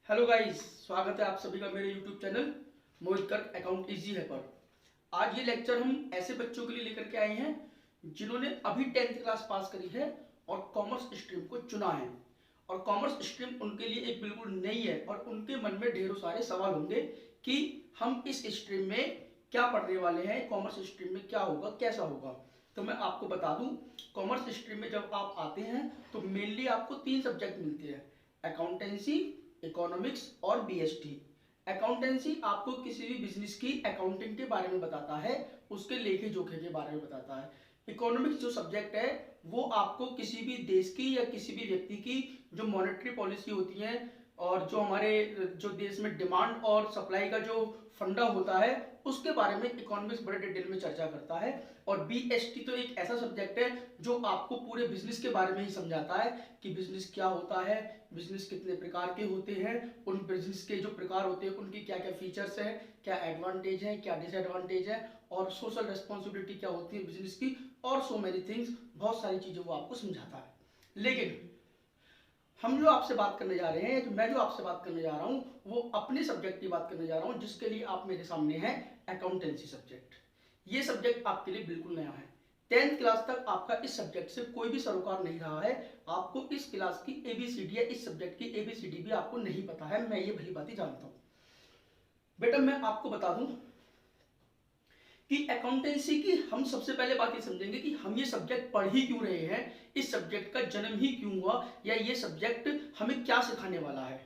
Hello guys, स्वागत है आप सभी का मेरे यूट्यूब चैनल मोहित कर अकाउंट इजी है पर। आज ये लेक्चर हम ऐसे बच्चों के लिए लेकर के आए हैं जिन्होंने अभी 10th क्लास पास करी है और कॉमर्स स्ट्रीम को चुना है। और कॉमर्स स्ट्रीम उनके लिए एक बिल्कुल नई है और उनके मन में ढेरों सारे सवाल होंगे कि हम इस स्ट्रीम में क्या पढ़ने वाले हैं, कॉमर्स स्ट्रीम में क्या होगा, कैसा होगा। तो मैं आपको बता दूं, कॉमर्स स्ट्रीम में जब आप आते हैं तो मेनली आपको 3 सब्जेक्ट मिलते हैं, अकाउंटेंसी, इकोनॉमिक्स और बीएसटी। अकाउंटेंसी आपको किसी भी बिजनेस की अकाउंटिंग के बारे में बताता है, उसके लेखे जोखे के बारे में बताता है। इकोनॉमिक्स जो सब्जेक्ट है वो आपको किसी भी देश की या किसी भी व्यक्ति की जो मॉनेटरी पॉलिसी होती है और जो हमारे जो देश में डिमांड और सप्लाई का जो फंडा होता है उसके बारे में इकोनॉमिक्स बड़े डिटेल में चर्चा करता है। और बीएसटी तो एक ऐसा सब्जेक्ट है जो आपको पूरे बिजनेस के बारे में ही समझाता है कि बिजनेस क्या होता है, बिजनेस कितने प्रकार के होते हैं, उन बिजनेस के जो प्रकार होते हैं उनकी क्या क्या फीचर्स है, क्या एडवांटेज है, क्या डिसएडवांटेज है, और सोशल रिस्पॉन्सिबिलिटी क्या होती है बिजनेस की, और सो मेनी थिंग्स, बहुत सारी चीजें वो आपको समझाता है। लेकिन हम जो आपसे बात करने जा रहे हैं, मैं जो आपसे बात करने जा रहा हूं वो अपने सब्जेक्ट की बात करने जा रहा हूं जिसके लिए आप मेरे सामने हैं, अकाउंटेंसी सब्जेक्ट। ये सब्जेक्ट आपके लिए बिल्कुल नया है। 10th क्लास तक आपका इस सब्जेक्ट से कोई भी सरोकार नहीं रहा है। आपको इस क्लास की एबीसीडी या इस सब्जेक्ट की एबीसीडी भी आपको नहीं पता है, मैं ये भली बात ही जानता हूं। बेटा मैं आपको बता दूं कि अकाउंटेंसी की हम सबसे पहले बात ये समझेंगे कि हम ये सब्जेक्ट पढ़ ही क्यों रहे हैं, इस सब्जेक्ट का जन्म ही क्यों हुआ, या ये सब्जेक्ट हमें क्या सिखाने वाला है।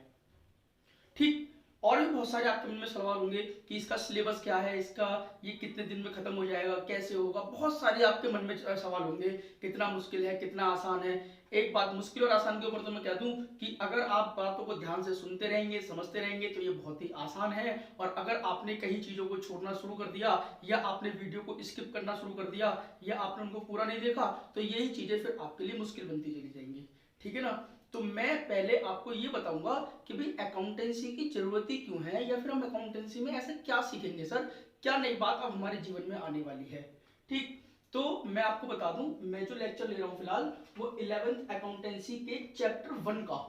ठीक। और भी बहुत सारे आपके मन में सवाल होंगे कि इसका सिलेबस क्या है, इसका ये कितने दिन में खत्म हो जाएगा, कैसे होगा, बहुत सारे आपके मन में सवाल होंगे, कितना मुश्किल है, कितना आसान है। एक बात मुश्किल और आसान के ऊपर तो मैं कह दूं कि अगर आप बातों को ध्यान से सुनते रहेंगे, समझते रहेंगे तो ये बहुत ही आसान है। और अगर आपने कहीं चीजों को छोड़ना शुरू कर दिया या आपने वीडियो को स्किप करना शुरू कर दिया या आपने उनको पूरा नहीं देखा तो यही चीजें फिर आपके लिए मुश्किल बनती चली जाएंगी। ठीक है ना। तो मैं पहले आपको ये बताऊंगा कि भाई अकाउंटेंसी की जरूरत ही क्यों है, या फिर हम अकाउंटेंसी में ऐसे क्या सीखेंगे सर, क्या नई बात अब हमारे जीवन में आने वाली है। ठीक। तो मैं आपको बता दूं, मैं जो लेक्चर ले रहा हूं फिलहाल वो 11th अकाउंटेंसी के चैप्टर 1 का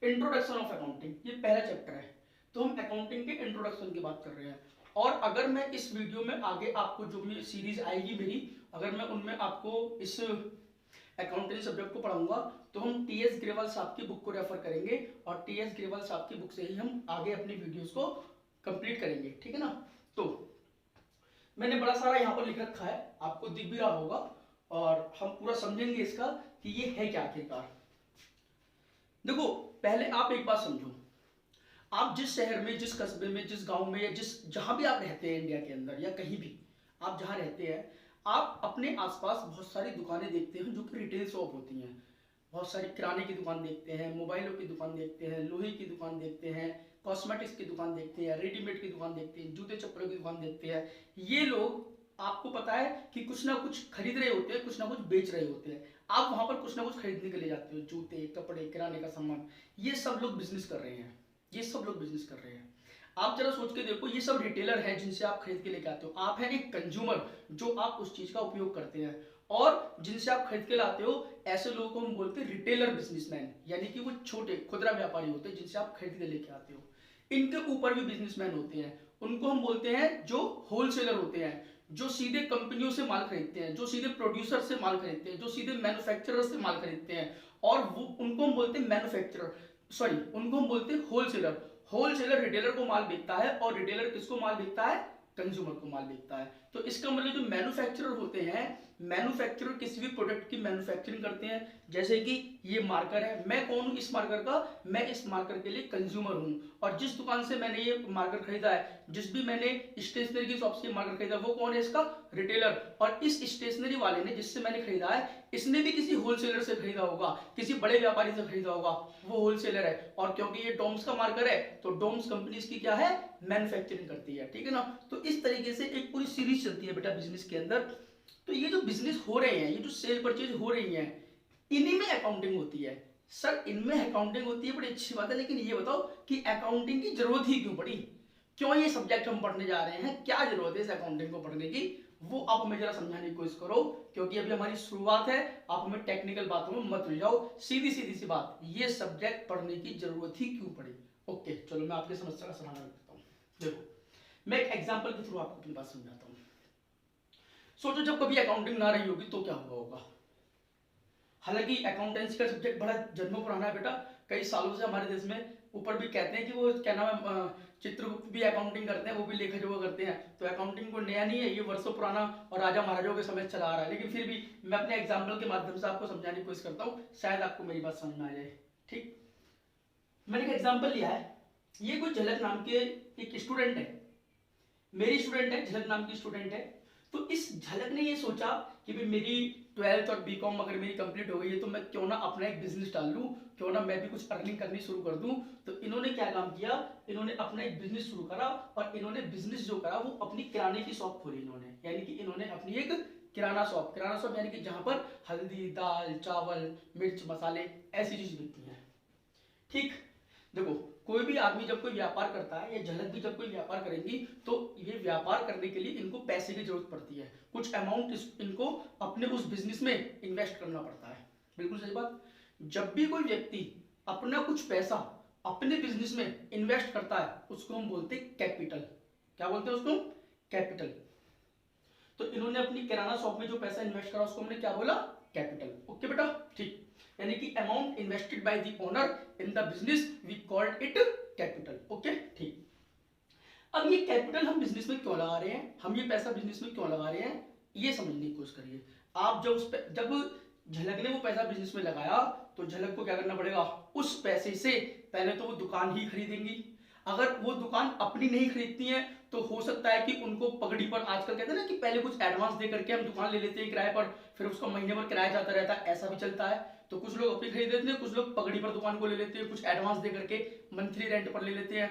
इंट्रोडक्शन ऑफ अकाउंटिंग, ये पहला चैप्टर है। तो हम अकाउंटिंग के इंट्रोडक्शन की बात कर रहे हैं। और अगर मैं इस वीडियो में आगे आपको जो भी सीरीज आएगी मेरी, अगर मैं उनमें आपको इस अकाउंटिंग सब्जेक्ट को पढ़ाऊंगा तो हम टीएस ग्रेवाल साहब की बुक को रेफर करेंगे और टीएस ग्रेवाल साहब की बुक से ही हम आगे अपनी वीडियोस को कंप्लीट करेंगे। ठीक है ना। तो मैंने बड़ा सारा यहाँ पर लिख रखा है, आपको दिख भी रहा होगा, और हम पूरा समझेंगे इसका कि ये है क्या आखिरकार। देखो पहले आप एक बात समझो, आप जिस शहर में, जिस कस्बे में, जिस गांव में, या जिस जहां भी आप रहते हैं इंडिया के अंदर या कहीं भी आप जहां रहते हैं, आप अपने आसपास बहुत सारी दुकानें देखते हैं जो कि रिटेल शॉप होती हैं। बहुत सारी किराने की दुकान देखते हैं, मोबाइलों की दुकान देखते हैं, लोहे की दुकान देखते हैं, कॉस्मेटिक्स की दुकान देखते हैं, रेडीमेड की दुकान देखते हैं, जूते चप्पलों की दुकान देखते हैं। ये लोग, आपको पता है कि कुछ ना कुछ खरीद रहे होते हैं, कुछ ना कुछ बेच रहे होते हैं। आप वहां पर कुछ ना कुछ खरीदने के लिए जाते हो, जूते, कपड़े, किराने का सामान। ये सब लोग बिजनेस कर रहे हैं, ये सब लोग बिजनेस कर रहे हैं। आप जरा सोच के देखो, ये सब रिटेलर हैं जिनसे आप खरीद के लेके आते हो। आप हैं एक कंज्यूमर जो आप उस चीज का उपयोग करते हैं, और जिनसे आप खरीद के लाते हो ऐसे लोगों को हम बोलते हैं रिटेलर बिजनेसमैन, यानी कि वो छोटे खुदरा व्यापारी होते हैं जिनसे आप खरीद के लेके आते हो। इनके ऊपर भी बिजनेसमैन होते हैं, उनको हम बोलते हैं जो होलसेलर होते हैं, जो सीधे कंपनियों से माल खरीदते हैं, जो सीधे प्रोड्यूसर से माल खरीदते हैं, जो सीधे मैन्युफैक्चरर से माल खरीदते हैं। और वो उनको हम बोलते हैं मैन्युफैक्चरर, सॉरी उनको हम बोलते हैं होलसेलर। होलसेलर रिटेलर को माल बेचता है और रिटेलर किसको माल बेचता है, कंज्यूमर को माल बेचता है। तो इसका मतलब जो मैन्युफैक्चरर होते हैं, मैन्युफैक्चरर किसी भी प्रोडक्ट की मैन्युफैक्चरिंग करते हैं। जैसे कि ये मार्कर है, मैं कौन हूं इस मार्कर का, मैं इस मार्कर के लिए कंज्यूमर हूं। और जिस दुकान से मैंने ये मार्कर खरीदा है, जिस भी मैंने स्टेशनरी की शॉप से मार्कर खरीदा, वो कौन है, इसका रिटेलर। और इस स्टेशनरी वाले ने जिससे मैंने खरीदा है, इसने भी किसी होलसेलर से खरीदा होगा, किसी बड़े व्यापारी से खरीदा होगा, वो होलसेलर है। और क्योंकि ये डोम्स का मार्कर है तो डोम्स कंपनी इसकी क्या है, मैन्युफैक्चरिंग करती है। ठीक है ना। तो इस तरीके से एक पूरी सीरीज चलती है बेटा बिजनेस के अंदर। तो ये जो बिजनेस हो रहे हैं, ये जो सेल परचेज हो रही है, इन्हीं में अकाउंटिंग होती है। सर इनमें अकाउंटिंग होती है, बड़ी अच्छी बात है, लेकिन ये बताओ कि अकाउंटिंग की जरूरत ही क्यों पड़ी, क्यों ये सब्जेक्ट हम पढ़ने जा रहे हैं, क्या जरूरत है इस अकाउंटिंग को पढ़ने की, वो आप हमें जरा समझाने की कोशिश करो, क्योंकि अभी हमारी शुरुआत है। आप हमें टेक्निकल बातों में मत उलझाओ, सीधी सीधी सी बात, ये सब्जेक्ट पढ़ने की जरूरत ही क्यों पड़ी। ओके चलो मैं आपकी समस्या का समाधान करता हूँ। देखो मैं एक एग्जाम्पल के थ्रू आपको अपनी बात समझाता हूँ। सोचो जब कभी अकाउंटिंग ना रही होगी तो क्या हुआ होगा। हालांकि अकाउंटेंसी का सब्जेक्ट बड़ा जन्मों पुराना है बेटा, कई सालों से हमारे देश में। ऊपर भी कहते हैं कि वो क्या नाम है, चित्रगुप्त भी अकाउंटिंग करते हैं, वो भी लेखा जोखा करते हैं। तो अकाउंटिंग को नया नहीं है, ये वर्षों पुराना और राजा महाराजाओं के समय चला आ रहा है। लेकिन फिर भी मैं अपने एग्जाम्पल के माध्यम से आपको समझाने की कोशिश करता हूँ, शायद आपको मेरी बात समझ में आ जाए। ठीक, मैंने एक एग्जाम्पल लिया है। ये कोई झलक नाम के एक स्टूडेंट है, मेरी स्टूडेंट है, झलक नाम की स्टूडेंट है। तो इस झलक ने ये सोचा कि भाई मेरी 12th और बीकॉम अगर मेरी कंप्लीट हो गई है तो मैं क्यों ना अपना एक बिजनेस डाल लूं, क्यों ना मैं भी कुछ अर्निंग करनी शुरू कर दूं। तो इन्होंने क्या काम किया, इन्होंने अपना एक बिजनेस शुरू करा, और इन्होंने बिजनेस जो करा वो अपनी किराने की शॉप खोली इन्होंने, यानी कि इन्होंने अपनी एक किराना शॉप यानी कि जहां पर हल्दी, दाल, चावल, मिर्च, मसाले ऐसी चीज बिकती है। ठीक, देखो कोई भी आदमी जब कोई व्यापार करता है, या झलक भी जब कोई व्यापार करेंगी, तो ये व्यापार करने के लिए इनको पैसे की जरूरत पड़ती है। कुछ अमाउंट इनको अपने उस बिजनेस में इन्वेस्ट करना पड़ता है। बिल्कुल सही बात। जब भी कोई व्यक्ति अपना कुछ पैसा अपने बिजनेस में इन्वेस्ट करता है उसको हम बोलते हैं कैपिटल। क्या बोलते हैं उसको? कैपिटल। तो इन्होंने अपनी किराना शॉप में जो पैसा इन्वेस्ट करा उसको हमने क्या बोला? कैपिटल। ओके बेटा, ठीक, यानी कि amount invested by the owner in the business we called it capital. Okay, ठीक। अब ये कैपिटल हम बिजनेस में क्यों लगा रहे हैं, हम ये पैसा बिजनेस में क्यों लगा रहे हैं, ये समझने की कोशिश करिए। आप जब झलक ने वो पैसा बिजनेस में लगाया तो झलक को क्या करना पड़ेगा, उस पैसे से पहले तो वो दुकान ही खरीदेंगी। अगर वो दुकान अपनी नहीं खरीदती है तो हो सकता है कि उनको पगड़ी पर, आजकल कहते हैं ना कि पहले कुछ एडवांस दे करके हम दुकान ले लेते हैं किराए पर, फिर उसका महीने भर किराया जाता रहता है, ऐसा भी चलता है। तो कुछ लोग अपनी खरीद लेते हैं, कुछ लोग पगड़ी पर दुकान को ले लेते हैं, कुछ एडवांस दे करके मंथली रेंट पर ले लेते हैं।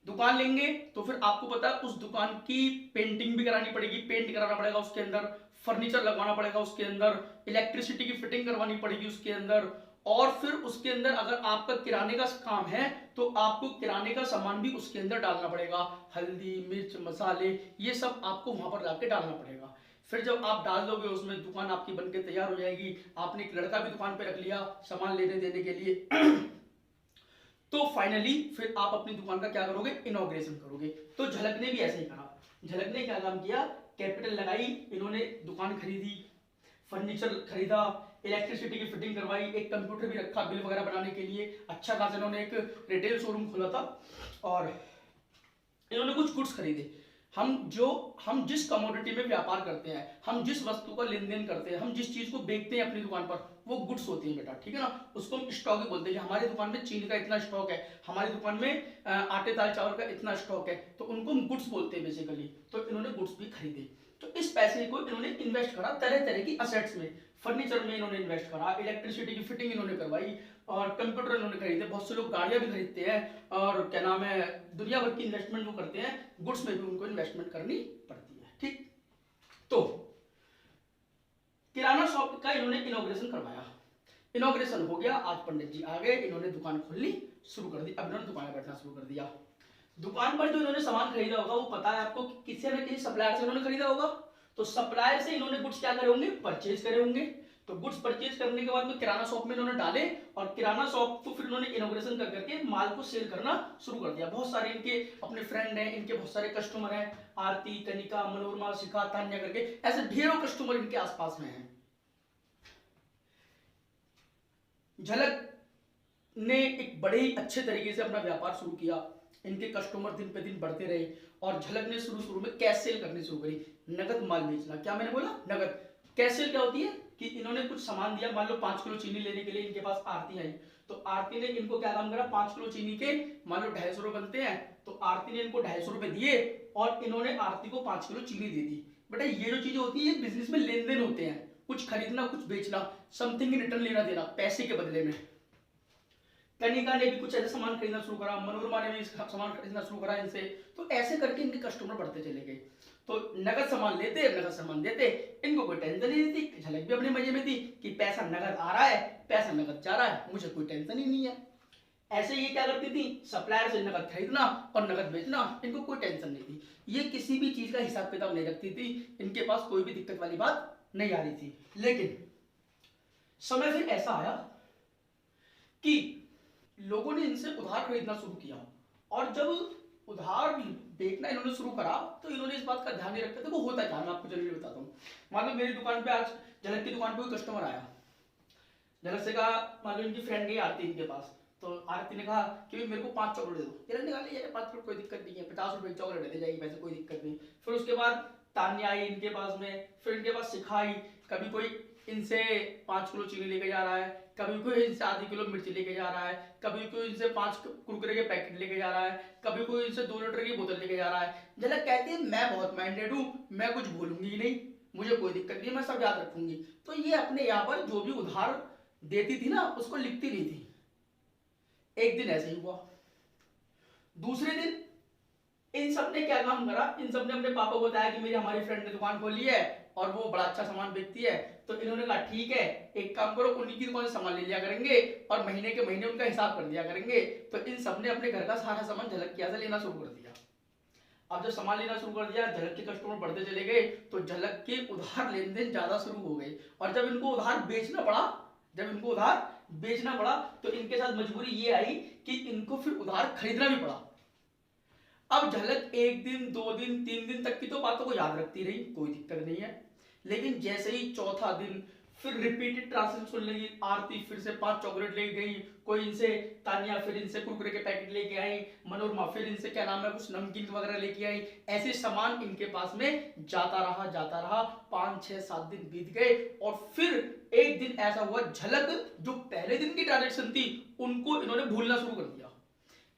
दुकान लेंगे तो फिर आपको पता है उस दुकान की पेंटिंग भी करानी पड़ेगी, पेंट कराना पड़ेगा उसके अंदर, फर्नीचर लगवाना पड़ेगा उसके अंदर, इलेक्ट्रिसिटी की फिटिंग करवानी पड़ेगी उसके अंदर, और फिर उसके अंदर अगर आपका किराने का काम है तो आपको किराने का सामान भी उसके अंदर डालना पड़ेगा, हल्दी, मिर्च, मसाले, ये सब आपको वहां पर जाके डालना पड़ेगा। फिर जब आप डाल दोगे उसमें, दुकान आपकी बनके तैयार हो जाएगी। आपने एक लड़का भी दुकान पे रख लिया सामान लेने देने के लिए तो फाइनली फिर आप अपनी दुकान का क्या करोगे, इनॉग्रेशन करोगे। तो झलक ने भी ऐसे ही करा। झलक ने क्या काम किया, कैपिटल लगाई, इन्होंने दुकान खरीदी, फर्नीचर खरीदा, इलेक्ट्रिसिटी की फिटिंग करवाई, एक कंप्यूटर भी रखा बिल वगैरह बनाने के लिए। अच्छा खासा इन्होंने एक रिटेल शोरूम खोला था, और इन्होंने कुछ गुड्स खरीदे। हम जिस कमोडिटी में व्यापार करते हैं, हम जिस वस्तु का लेन देन करते हैं, हम जिस चीज को बेचते हैं अपनी दुकान पर, वो गुड्स होती है बेटा, ठीक है ना। उसको हम स्टॉक ही बोलते हैं। हमारी दुकान में चीनी का इतना स्टॉक है, हमारी दुकान में आटे दाल चावल का इतना स्टॉक है, तो उनको हम गुड्स बोलते हैं बेसिकली। तो इन्होंने गुड्स भी खरीदे। तो इस पैसे को इन्होंने इन्वेस्ट करा तरह तरह की असेट्स में। फर्नीचर में इन्होंने इन्वेस्ट करा, इलेक्ट्रिसिटी की फिटिंग इन्होंने करवाई, और कंप्यूटर इन्होंने खरीदे। बहुत से लोग गाड़ियां भी खरीदते हैं, और क्या नाम है, दुनिया भर की इन्वेस्टमेंट जो करते हैं, गुड्स में भी उनको इन्वेस्टमेंट करनी पड़ती है। ठीक, तो किराना शॉप का इन्होंने इनॉग्रेशन करवाया, इनॉग्रेशन हो गया। आज पंडित जी आ गए, इन्होंने दुकान खोलनी शुरू कर दी। अब इन्होंने दुकान में बैठना शुरू कर दिया। दुकान पर जो इन्होंने सामान खरीदा होगा वो पता है आपको कि किसी न किसी सप्लायर से इन्होंने खरीदा होगा। तो सप्लायर से इन्होंने गुड्स क्या करे होंगे, परचेज करे होंगे। तो गुड्स परचेज करने के बाद में किराना शॉप में इन्होंने डाले, और किराना शॉप को फिर इन्होंने इनॉग्रेशन कर करके माल को सेल करना शुरू कर दिया। बहुत सारे इनके अपने फ्रेंड हैं, इनके बहुत सारे कस्टमर हैं, आरती, कनिका, मनोरमा, शिखा, तान्या करके ऐसे ढेरों कस्टमर इनके आसपास में हैं। झलक ने एक बड़े ही अच्छे तरीके से अपना व्यापार शुरू किया। इनके कस्टमर दिन पे दिन बढ़ते रहे, और झलक ने शुरू में कैश सेल करनी शुरू करी, नगद माल बेचना। क्या मैंने बोला, नगद। कैश सेल क्या होती है कि इन्होंने कुछ सामान दिया, मान लो 5 किलो चीनी लेने के लिए इनके पास आरती आई, तो आरती ने इनको क्या काम करा, 5 किलो चीनी के मान लो 250 रुपए बनते हैं, तो आरती ने इनको 250 रुपए दिए, और इन्होंने आरती को 5 किलो चीनी दे दी। बेटा ये जो चीजें होती है बिजनेस में लेन देन होते हैं, कुछ खरीदना कुछ बेचना, समथिंग इन रिटर्न लेना देना पैसे के बदले में। कनिका ने भी कुछ ऐसे सामान खरीदना शुरू करा, मनोरमा ने भी सामान खरीदना शुरू करा इनसे। तो ऐसे करके इनके कस्टमर बढ़ते चले गए। तो नगद सामान लेते, नगद सामान देते, इनको कोई टेंशन ही नहीं थी। झलक भी अपने मजे में थी कि पैसा नगद आ रहा है, पैसा नगद जा रहा है, मुझे कोई टेंशन ही नहीं है। ऐसे ये क्या करती थी, सप्लायर से नकद खरीदना और नकद बेचना, इनको कोई टेंशन नहीं थी, ये किसी भी चीज का हिसाब किताब नहीं रखती थी, इनके पास कोई भी दिक्कत वाली बात नहीं आ रही थी। लेकिन समय फिर ऐसा आया कि लोगों ने इनसे उधार खरीदना शुरू किया, और जब उधार बेचना इन्होंने शुरू करा तो इन्होंने इस बात का ध्यान नहीं रखा था। वो होता क्या, मैं आपको जल्दी बताता हूँ। मान लो मेरी दुकान पे आज झलक की दुकान पे कोई कस्टमर आया, झलक से कहा, मान लो इनकी फ्रेंड गई आरती इनके पास, तो आरती ने कहा कि भाई मेरे को 5 चॉकलेट दे दो, झलक ने कहा ले 5 चॉकलेट कोई दिक्कत नहीं है, 50 रुपए की चॉकलेट दे जाएगी, वैसे कोई दिक्कत नहीं। फिर उसके बाद तान्या आई इनके पास में, फिर इनके पास सिखाई, कभी कोई इनसे 5 किलो चीनी लेके जा रहा है, कभी कोई इनसे आधी किलो मिर्ची लेके जा रहा है, कभी कोई इनसे 5 कुरकुरे के पैकेट लेके जा रहा है, कभी कोई इनसे 2 लीटर की बोतल लेके जा रहा है। झलक कहती है मैं बहुत माइंडेड हूँ, मैं कुछ भूलूंगी ही नहीं, मुझे कोई दिक्कत नहीं, मैं सब याद रखूंगी। तो ये अपने यहाँ पर जो भी उधार देती थी ना उसको लिखती नहीं थी। एक दिन ऐसे ही हुआ, दूसरे दिन इन सब ने क्या काम करा, इन सब ने अपने पापा को बताया कि मेरी हमारी फ्रेंड ने दुकान खोली है और वो बड़ा अच्छा सामान बेचती है। तो इन्होंने कहा ठीक है, एक काम करो, उन्हीं की दुकान से सामान ले लिया करेंगे और महीने के महीने उनका हिसाब कर दिया करेंगे। तो इन सब ने अपने घर का सारा सामान झलक के यहाँ से लेना शुरू कर दिया। अब जब सामान लेना शुरू कर दिया, झलक के कस्टमर बढ़ते चले गए, तो झलक के उधार लेन देन ज्यादा शुरू हो गए। और जब इनको उधार बेचना पड़ा, तो इनके साथ मजबूरी ये आई कि इनको फिर उधार खरीदना भी पड़ा। अब झलक 1 दिन 2 दिन 3 दिन तक की तो बातों को याद रखती रही, कोई दिक्कत नहीं है। लेकिन जैसे ही चौथा दिन फिर रिपीटेड ट्रांजेक्शन सुन लगी, आरती फिर से 5 चॉकलेट ले गई, कोई इनसे, तानिया फिर इनसे कुरकुरे के पैकेट लेके आई, मनोरमा फिर इनसे क्या नाम है कुछ नमकीन वगैरह लेके आई। ऐसे सामान इनके पास में जाता रहा। 5 6 7 दिन बीत गए और फिर एक दिन ऐसा हुआ, झलक जो पहले दिन की ट्रांजेक्शन थी उनको इन्होंने भूलना शुरू कर दिया।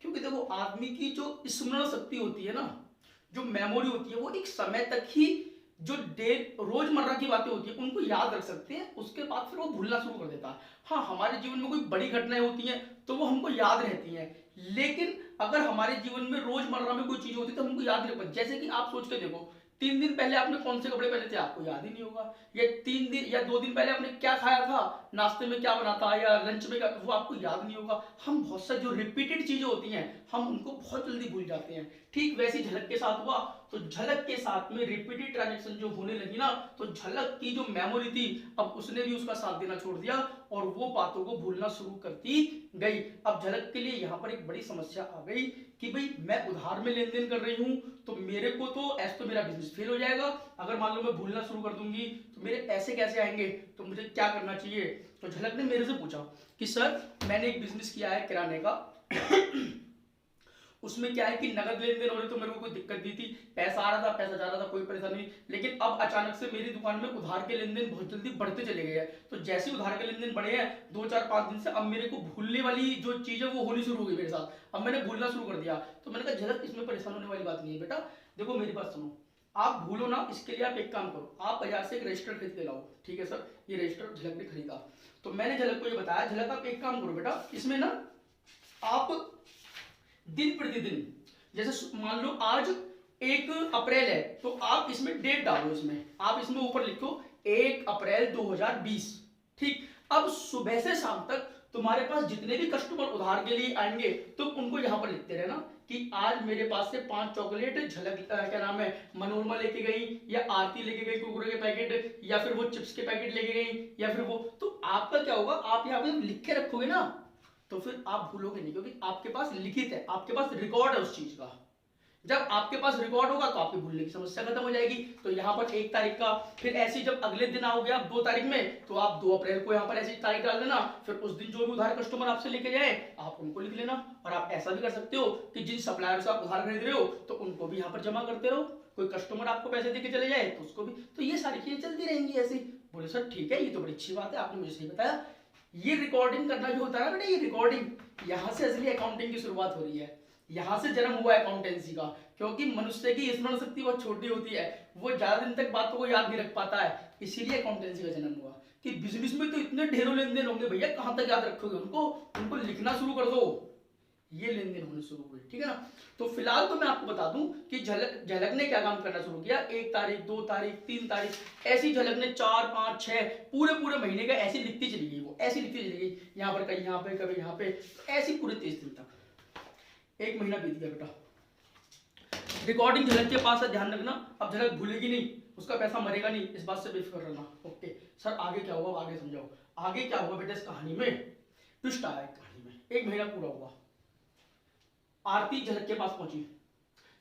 क्योंकि देखो आदमी की जो स्मरण शक्ति होती है ना, जो मेमोरी होती है, वो एक समय तक ही जो रोजमर्रा की बातें होती है उनको याद रख सकते हैं, उसके बाद फिर वो भूलना शुरू कर देता है। हाँ, हमारे जीवन में कोई बड़ी घटनाएं होती हैं तो वो हमको याद रहती हैं, लेकिन अगर हमारे जीवन में रोजमर्रा में कोई चीज होती है तो हमको याद नहीं रखता। जैसे कि आप सोच के देखो, 3 दिन पहले आपने कौन से कपड़े पहने थे आपको याद ही नहीं होगा, या 3 दिन या 2 दिन पहले आपने क्या खाया था, नाश्ते में क्या बना था या लंच में क्या, वो आपको याद नहीं होगा। हम बहुत सारी जो रिपीटेड चीजें होती हैं हम उनको बहुत जल्दी भूल जाते हैं। ठीक वैसे झलक के साथ हुआ, तो झलक के साथ में रिपीटेड ट्रांजेक्शन जो होने लगी ना, तो झलक की जो मेमोरी थी अब उसने भी उसका साथ देना छोड़ दिया और वो बातों को भूलना शुरू करती गई। अब झलक के लिए यहाँ पर एक बड़ी समस्या आ गई कि भाई मैं उधार में लेन देन कर रही हूँ तो मेरे को तो ऐसे तो मेरा बिजनेस फेल हो जाएगा, अगर मान लो मैं भूलना शुरू कर दूंगी तो मेरे पैसे कैसे आएंगे, तो मुझे क्या करना चाहिए। तो झलक ने मेरे से पूछा कि सर मैंने एक बिजनेस किया है किराने का उसमें क्या है कि नगद लेन देन हो रही तो मेरे को कोई दिक्कत नहीं थी, पैसा आ रहा था पैसा जा रहा था, कोई परेशानी नहीं। लेकिन अब अचानक से मेरी दुकान में उधार के लेन देन बहुत जल्दी बढ़ते चले गए हैं। तो जैसे उधार के लेन देन बढ़े हैं 2 4 5 दिन से, अब मेरे को भूलने वाली जो चीज है वो होनी शुरू हो गई मेरे साथ, अब मैंने भूलना शुरू कर दिया। तो मैंने कहा झलक इसमें परेशान होने वाली बात नहीं है बेटा, देखो मेरी बात सुनो, आप भूलो ना, इसके लिए आप एक काम करो, आप बाजार से एक रजिस्टर खरीद के लाओ। ठीक है सर, ये रजिस्टर झलक ने खरीदा। तो मैंने झलक को ये बताया, झलक आप एक काम करो बेटा, इसमें ना आप दिन प्रतिदिन, जैसे मान लो आज 1 अप्रैल है तो आप इसमें डेट डालो, इसमें आप इसमें ऊपर लिखो 1 अप्रैल 2020। ठीक, अब सुबह से शाम तक तुम्हारे पास जितने भी कस्टमर उधार के लिए आएंगे तो उनको यहां पर लिखते रहना कि आज मेरे पास से 5 चॉकलेट झलक क्या नाम है मनोरमा लेके गई, या आरती लेके गई कुरकुरे के पैकेट, या फिर वो चिप्स के पैकेट लेके गई, या फिर वो, तो आपका क्या होगा, आप यहाँ पे लिख के रखोगे ना तो फिर आप भूलोगे नहीं, क्योंकि आपके पास लिखित है, आपके पास रिकॉर्ड है उस चीज का। जब आपके पास रिकॉर्ड होगा तो आपके भूलने की समस्या खत्म हो जाएगी। तो यहाँ पर 1 तारीख का, फिर ऐसी जब अगले दिन आओगे आप 2 तारीख में, तो आप 2 अप्रैल को यहाँ पर ऐसी तारीख डाल देना, फिर उस दिन जो भी उधार कस्टमर आपसे लेके जाए आप उनको लिख लेना। और आप ऐसा भी कर सकते हो कि जिन सप्लायर से आप उधार खरीद रहे हो तो उनको भी यहाँ पर जमा करते रहो, कोई कस्टमर आपको पैसे देके चले जाए तो उसको भी, तो ये सारी चीजें चलती रहेंगी ऐसी। बोले सर ठीक है, ये तो बड़ी अच्छी बात है, आपने मुझे सही बताया। ये रिकॉर्डिंग करना जो होता है ना बेटा, ये रिकॉर्डिंग, यहाँ से असली अकाउंटिंग की शुरुआत हो रही है, यहाँ से जन्म हुआ है अकाउंटेंसी का। क्योंकि मनुष्य की स्मरण शक्ति बहुत छोटी होती है, वो ज्यादा दिन तक बातों को याद नहीं रख पाता है, इसीलिए अकाउंटेंसी का जन्म हुआ। कि बिजनेस में तो इतने ढेरों लेन देन होंगे भैया, कहां तक याद रखोगे उनको, उनको लिखना शुरू कर दो। ये लेन देन होने शुरू हुए, ठीक है ना। तो फिलहाल तो मैं आपको बता दूं कि झलक ने क्या काम करना शुरू किया, 1 तारीख 2 तारीख 3 तारीख, ऐसी झलक ने 4 5 6 पूरे महीने का ऐसी लिखती चली गई, वो ऐसी लिखती चली गई, यहाँ पर कहीं यहाँ पे कभी यहाँ पे, ऐसी पूरे 30 दिन तक। 1 महीना बीत गया बेटा, रिकॉर्डिंग झलक के पास है, ध्यान रखना। अब झलक भूलेगी नहीं, उसका पैसा मरेगा नहीं, इस बात से बेफिक्र रहना। ओके सर आगे क्या हुआ, आगे समझाओ। आगे क्या हुआ बेटा, इस कहानी में ट्विस्ट आया, कहानी में 1 महीना पूरा हुआ। आरती झलक के पास पहुंची,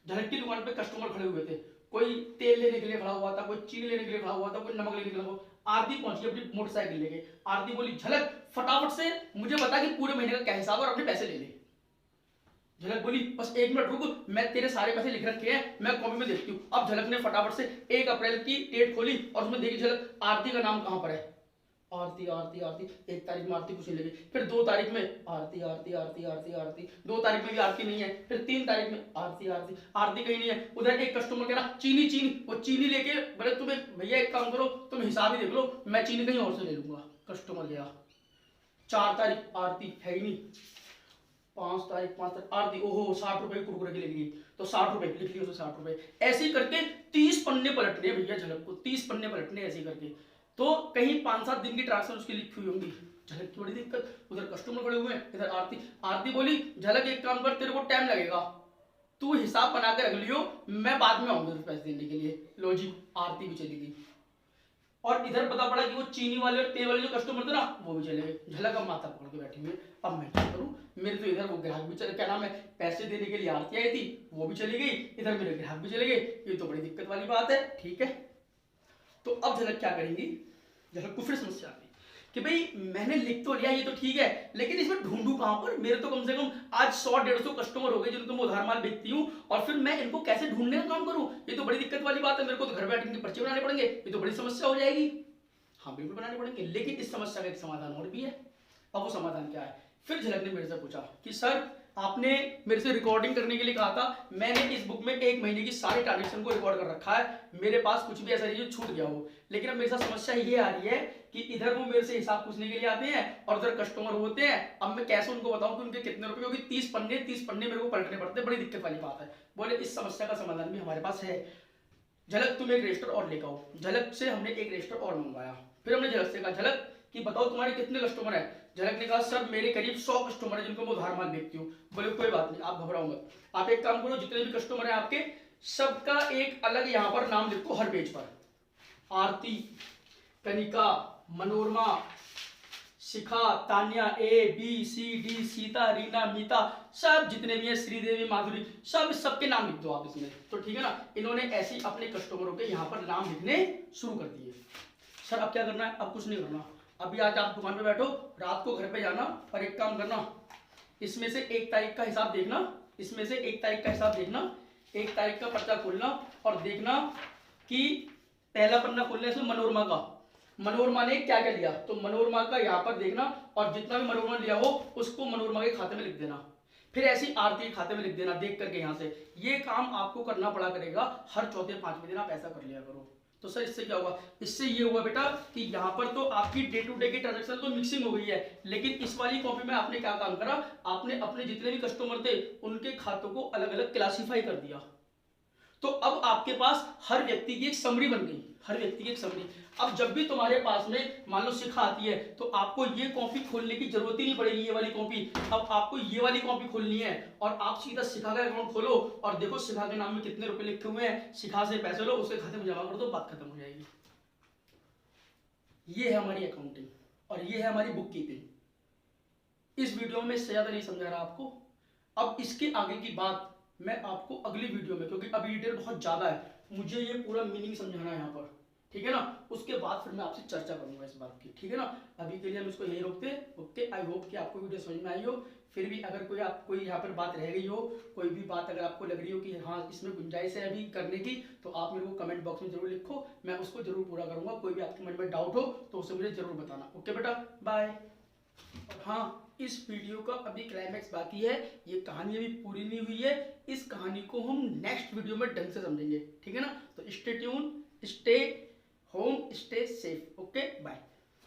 झलक की दुकान पे कस्टमर खड़े हुए थे, कोई तेल लेने के लिए खड़ा हुआ था, कोई चीनी लेने के लिए खड़ा हुआ था, कोई नमक लेने के लिए खड़ा हुआ। आरती पहुंची अपनी मोटरसाइकिल लेके। आरती बोली झलक फटाफट से मुझे बता कि पूरे महीने का क्या हिसाब और अपने पैसे ले ले। झलक बोली बस 1 मिनट रुक, मैं तेरे सारे पैसे लिख रखे हैं, मैं कॉपी में देखती हूँ। अब झलक ने फटाफट से 1 अप्रैल की डेट खोली और उसमें देखी झलक आरती का नाम कहां पर है, आरती आरती आरती। 1 तारीख में आरती कुछ नहीं लगी, फिर 2 तारीख में आरती आरती आरती आरती आरती, 2 तारीख में भी आरती नहीं है, फिर 3 तारीख में आरती आरती आरती कहीं नहीं है। उधर एक कस्टमर कह रहा चीनी चीनी, वो चीनी लेके बोले तुम्हें भैया एक काम करो तुम हिसाब ही देख लो, मैं चीनी कहीं और से ले लूंगा। कस्टमर गया। 4 तारीख आरती है ही नहीं, 5 तारीख आरती, ओहो 60 रुपए कुरकुरे की लेगी, तो 60 रुपए लिख लिया, 60 रुपए। ऐसे करके 30 पन्ने पलटने भैया झलक को, 30 पन्ने पलटने ऐसे करके। तो कहीं 5-7 दिन की ट्रांसफर उसकी लिखी हुई होंगी। झलक की बड़ी दिक्कत, उधर कस्टमर खड़े हुए हैं, इधर आरती। आरती बोली झलक एक काम कर, तेरे को टाइम लगेगा, तू हिसाब बना के रख लियो, मैं बाद में आऊंगा पैसे देने के लिए। लो जी, आरती भी चली गई। और इधर पता पड़ा कि वो चीनी वाले और तेल वाले जो कस्टमर थे ना वो भी चले गए। झलक अब माथा पकड़ के बैठी हुई, अब मैं क्या करूं, मेरे तो इधर वो ग्राहक भी चले, क्या नाम है, पैसे देने के लिए आरती आई थी वो भी चली गई, इधर मेरे ग्राहक भी चले गए, ये तो बड़ी दिक्कत वाली बात है। ठीक है, तो अब झलक क्या करेंगी, झलक को फिर समस्या आ गई कि भाई मैंने लिख तो लिया ये तो ठीक है, लेकिन इसमें ढूंढूं कहां पर, मेरे तो कम से कम आज 100-150 कस्टमर हो गए जिनको मैं उधार माल बेचती हूँ, और फिर मैं इनको कैसे ढूंढने का काम करूं, ये तो बड़ी दिक्कत वाली बात है। मेरे को तो घर बैठ के पर्चे बनाने पड़ेंगे, ये तो बड़ी समस्या हो जाएगी। हाँ बिल्कुल बनाने पड़ेंगे, लेकिन इस समस्या का एक समाधान और भी है। अब वो समाधान क्या है, फिर झलक ने मेरे से पूछा कि सर आपने मेरे से रिकॉर्डिंग करने के लिए कहा था, मैंने इस बुक में 1 महीने की सारी ट्रांजेक्शन को रिकॉर्ड कर रखा है, मेरे पास कुछ भी ऐसा नहीं जो छूट गया हो, लेकिन अब मेरे साथ समस्या ये आ रही है कि इधर वो मेरे से हिसाब पूछने के लिए आते हैं और उधर कस्टमर होते हैं, अब मैं कैसे उनको बताऊं कि उनके कितने रुपए, क्योंकि 30 पन्ने मेरे को पलटने पड़ते, बड़ी दिक्कत वाली बात है। बोले इस समस्या का समाधान भी हमारे पास है, झलक तुम एक रजिस्टर और लेकर आओ। झलक से हमने एक रजिस्टर और मंगवाया, फिर हमने झलक से कहा झलक कि बताओ तुम्हारे कितने कस्टमर है। झलक ने कहा सर मेरे करीब 100 कस्टमर है जिनको मैं उधार माल बेचती हूँ। बोले कोई बात नहीं, आप घबराओ मत, आप एक काम करो, जितने भी कस्टमर है आपके सबका एक अलग यहाँ पर नाम लिखो हर पेज पर, Aarti, Kanika, Manorama, Shikha, Tanya, A B C D, Sita, Reena, Meeta, सब जितने भी हैं, श्रीदेवी, माधुरी, सबके नाम लिख दो आप इसमें। तो ठीक है ना, इन्होंने ऐसे अपने कस्टमरों के यहाँ पर नाम लिखने शुरू कर दिए। सर अब क्या करना है, अब कुछ नहीं करना, अभी आज आप दुकान पे बैठो, रात को घर पे जाना और एक काम करना, इसमें से 1 तारीख का हिसाब देखना, इसमें से 1 तारीख का हिसाब देखना, 1 तारीख का पर्चा खोलना और देखना कि पहला पन्ना खोलना इसमें मनोरमा का, मनोरमा ने क्या क्या लिया, तो मनोरमा का यहाँ पर देखना और जितना भी मनोरमा लिया हो उसको मनोरमा के खाते में लिख देना, फिर ऐसी आरती के खाते में लिख देना देख करके यहाँ से। ये काम आपको करना पड़ा करेगा, हर चौथे 5वें दिन आप ऐसा कर लिया करो। तो सर इससे क्या होगा, इससे ये हुआ बेटा कि यहाँ पर तो आपकी डे टू डे की ट्रांजेक्शन तो मिक्सिंग हो गई है, लेकिन इस वाली कॉपी में आपने क्या काम करा, आपने अपने जितने भी कस्टमर थे उनके खातों को अलग अलग क्लासीफाई कर दिया। तो अब आपके पास हर व्यक्ति की एक समरी बन गई, हर व्यक्ति की एक समरी। अब जब भी तुम्हारे पास में मान लो शिखा आती है तो आपको ये कॉपी खोलने की जरूरत ही नहीं पड़ेगी, ये वाली कॉपी, अब आपको ये वाली कॉपी खोलनी है और आप सीधा शिखा का अकाउंट खोलो और देखो शिखा के नाम में कितने रुपए लिखे हुए हैं, शिखा से पैसे लो, उसके खाते में जमा कर दो, बात खत्म हो जाएगी। ये है हमारी अकाउंटिंग और ये है हमारी बुक कीपिंग। इस वीडियो में इससे ज्यादा नहीं समझा रहा आपको, अब इसके आगे की बात मैं आपको अगली वीडियो में, क्योंकि अभी डिटेल बहुत ज्यादा है, मुझे ये पूरा मीनिंग समझाना है यहाँ पर, ठीक है ना, उसके बाद फिर मैं आपसे चर्चा करूंगा इस बात की, ठीक है ना। अभी के लिए हम इसको यही रोकते हैं। ओके, आई होप कि आपको वीडियो समझ में आई हो। फिर भी अगर कोई यहाँ पर बात रह गई हो, कोई भी बात अगर आपको लग रही हो कि हाँ इसमें गुंजाइश है अभी करने की, तो आप मेरे को कमेंट बॉक्स में जरूर लिखो, मैं उसको जरूर पूरा करूंगा। कोई भी आपके मन में डाउट हो तो उसे मुझे जरूर बताना। ओके बेटा, बाय। हाँ, इस वीडियो का अभी क्लाइमैक्स बाकी है, ये कहानी अभी पूरी नहीं हुई है, इस कहानी को हम नेक्स्ट वीडियो में ढंग से समझेंगे, ठीक है ना। तो stay tune, stay home, stay safe. Okay, bye.